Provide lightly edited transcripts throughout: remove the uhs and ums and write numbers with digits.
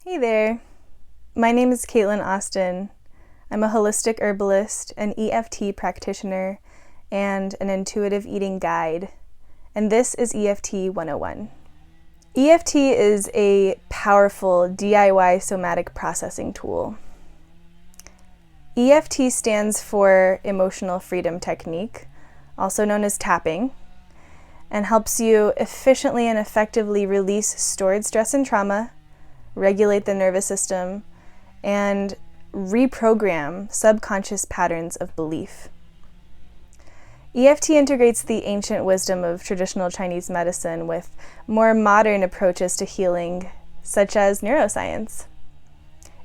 Hey there, my name is Caitlin Austin. I'm a holistic herbalist, an EFT practitioner, and an intuitive eating guide, and this is EFT 101. EFT is a powerful DIY somatic processing tool. EFT stands for Emotional Freedom Technique, also known as tapping, and helps you efficiently and effectively release stored stress and trauma, regulate the nervous system, and reprogram subconscious patterns of belief. EFT integrates the ancient wisdom of traditional Chinese medicine with more modern approaches to healing, such as neuroscience.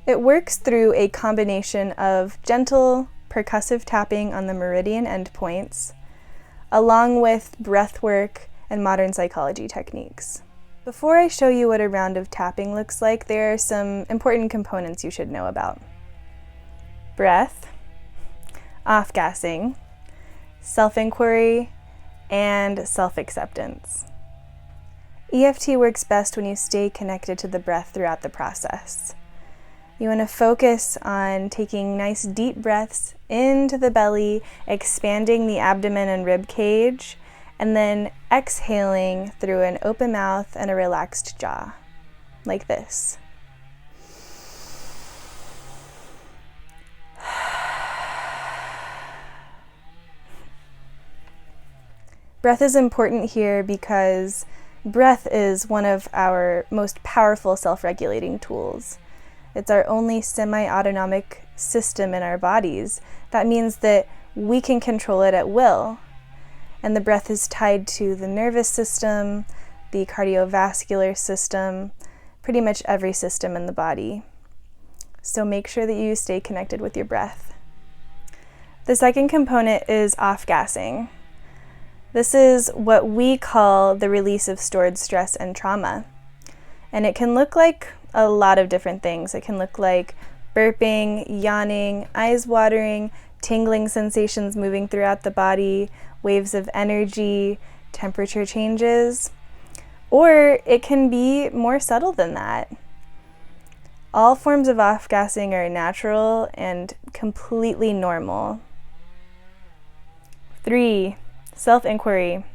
It works through a combination of gentle, percussive tapping on the meridian endpoints, along with breath work and modern psychology techniques. Before I show you what a round of tapping looks like, there are some important components you should know about. Breath, off-gassing, self-inquiry, and self-acceptance. EFT works best when you stay connected to the breath throughout the process. You want to focus on taking nice deep breaths into the belly, expanding the abdomen and rib cage, and then exhaling through an open mouth and a relaxed jaw, like this. Breath is important here because breath is one of our most powerful self-regulating tools. It's our only semi-autonomic system in our bodies. That means that we can control it at will. And the breath is tied to the nervous system, the cardiovascular system, pretty much every system in the body. So make sure that you stay connected with your breath. The second component is off-gassing. This is what we call the release of stored stress and trauma. And it can look like a lot of different things. It can look like burping, yawning, eyes watering, tingling sensations moving throughout the body, waves of energy, temperature changes, or it can be more subtle than that. All forms of off-gassing are natural and completely normal. 3, self-inquiry.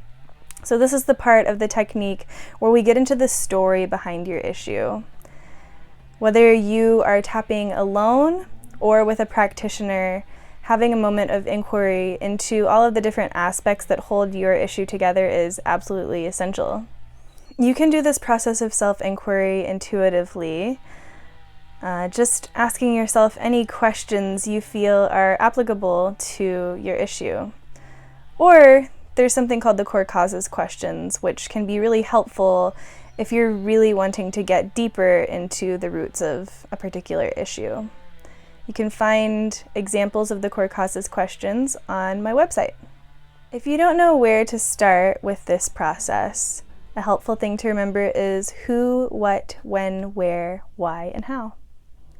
So this is the part of the technique where we get into the story behind your issue. Whether you are tapping alone or with a practitioner, having a moment of inquiry into all of the different aspects that hold your issue together is absolutely essential. You can do this process of self-inquiry intuitively, just asking yourself any questions you feel are applicable to your issue. Or there's something called the core causes questions, which can be really helpful if you're really wanting to get deeper into the roots of a particular issue. You can find examples of the core causes questions on my website. If you don't know where to start with this process, a helpful thing to remember is who, what, when, where, why, and how.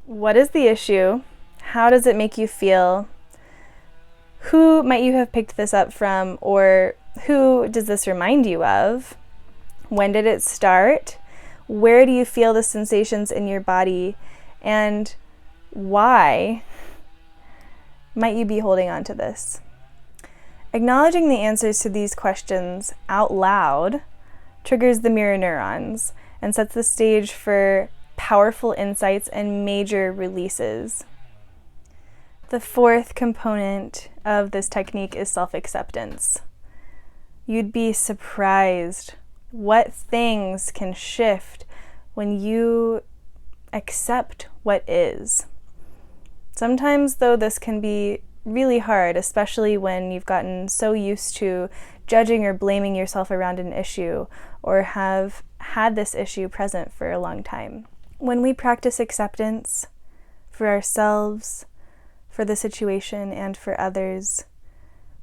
What is the issue? How does it make you feel? Who might you have picked this up from, or who does this remind you of? When did it start? Where do you feel the sensations in your body? And why might you be holding on to this? Acknowledging the answers to these questions out loud triggers the mirror neurons and sets the stage for powerful insights and major releases. The fourth component of this technique is self-acceptance. You'd be surprised what things can shift when you accept what is. Sometimes, though, this can be really hard, especially when you've gotten so used to judging or blaming yourself around an issue or have had this issue present for a long time. When we practice acceptance for ourselves, for the situation, and for others,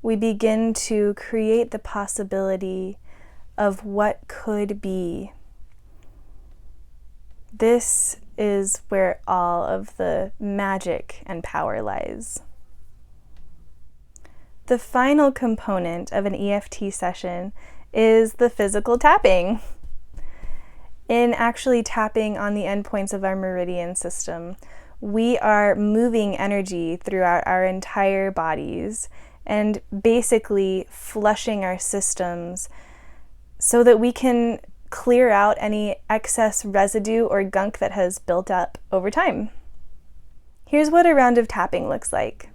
we begin to create the possibility of what could be. This is where all of the magic and power lies. The final component of an EFT session is the physical tapping. In actually tapping on the endpoints of our meridian system, we are moving energy throughout our entire bodies and basically flushing our systems so that we can clear out any excess residue or gunk that has built up over time. Here's what a round of tapping looks like.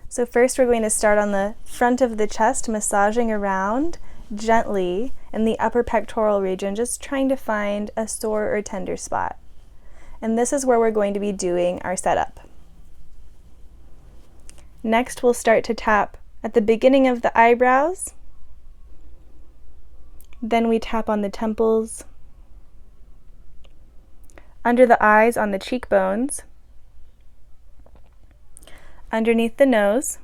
So first we're going to start on the front of the chest, massaging around gently in the upper pectoral region, just trying to find a sore or tender spot. And this is where we're going to be doing our setup. Next, we'll start to tap at the beginning of the eyebrows. Then we tap on the temples, under the eyes on the cheekbones, underneath the nose,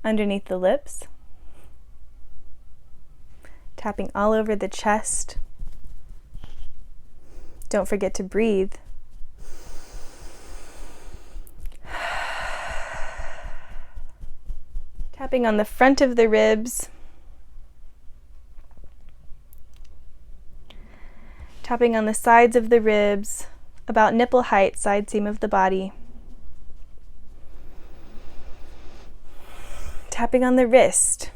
underneath the lips, tapping all over the chest. Don't forget to breathe. Tapping on the front of the ribs, tapping on the sides of the ribs, about nipple height, side seam of the body. Tapping on the wrist.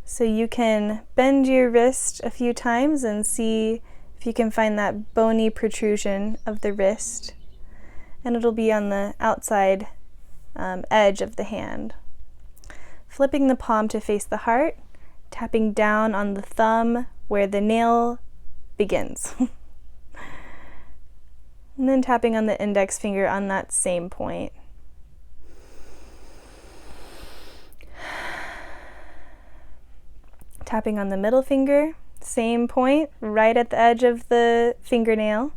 So you can bend your wrist a few times and see if you can find that bony protrusion of the wrist. And it'll be on the outside edge of the hand. Flipping the palm to face the heart, tapping down on the thumb where the nail begins. And then tapping on the index finger on that same point. Tapping on the middle finger, same point, right at the edge of the fingernail.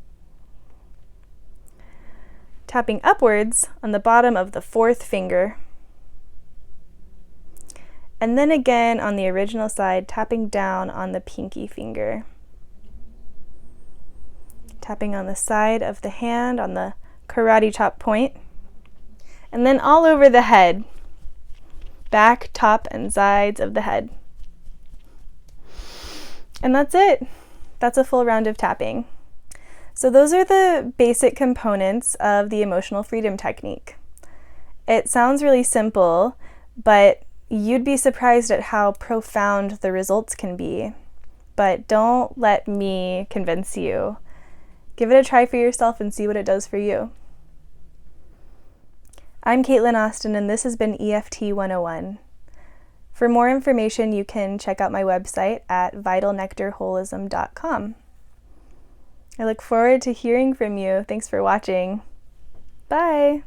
Tapping upwards on the bottom of the fourth finger. And then again on the original side, tapping down on the pinky finger. Tapping on the side of the hand on the karate chop point. And then all over the head, back, top, and sides of the head. And that's it. That's a full round of tapping. So those are the basic components of the emotional freedom technique. It sounds really simple, but you'd be surprised at how profound the results can be. But don't let me convince you. Give it a try for yourself and see what it does for you. I'm Caitlin Austin, and this has been EFT 101. For more information, you can check out my website at vital.nectar.holism.com. I look forward to hearing from you. Thanks for watching. Bye!